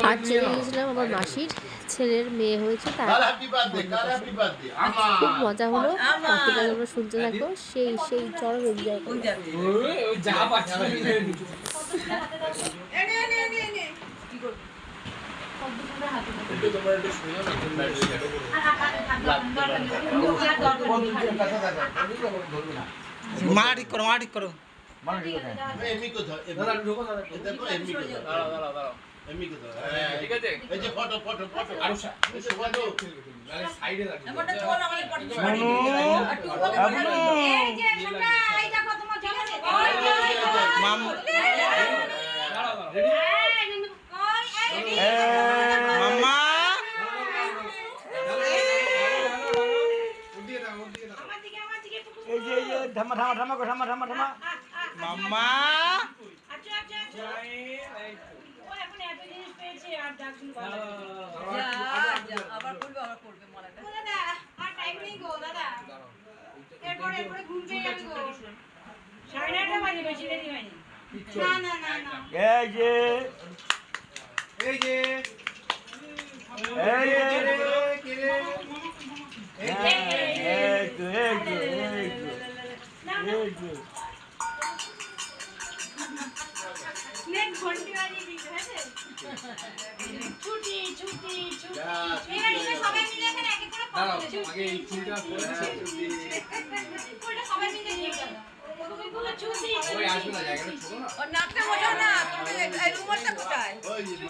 হাত ছেড়ে গিয়েছিলাম আমার মাসির ছেলের মেয়ে হয়েছে, তার খুব মজা হলো। বাকিটা তোমরা শুনতে থাকো, সেই সেই চরম এনজয় করো। মা ঠিক করো, মা ঠিক করো। ঠিক আছে, এই যে ফটো ফটো ফটো আর সাইডে লাগবে। এমনটা চল আমাদের পটি এই যে সামনে এই দেখো তোমার ঠিক আছে মাম মাম্মা এই যে ধামা ধামা ধামা গো, ধামা ধামা ধামা মাম্মা। আচ্ছা আচ্ছা আচ্ছা ও এখন এত জিনিস পেয়েছে আর ডাকছুন ভালো যা আবার করবে মালাটা দাদা আর টাইম নেই গো দাদা, এরপরে ঘুম পেয়ে যাবে গো। 9:30 বাজে, বেশি দেরি হয়নি। না না না না এই যে এই যে এই ছুটি ছুটি ছুটি সবাই মিলে এখানে এক এক করে ফটো আগে এই চিন্তা করছি ওটা সবাই মিলে নিয়ে গেল ছুটি ওই আসবে না, জায়গাটা ছোট না, আর নাকটা বোঝো না, তুমি এই রুমালটা কোথায়?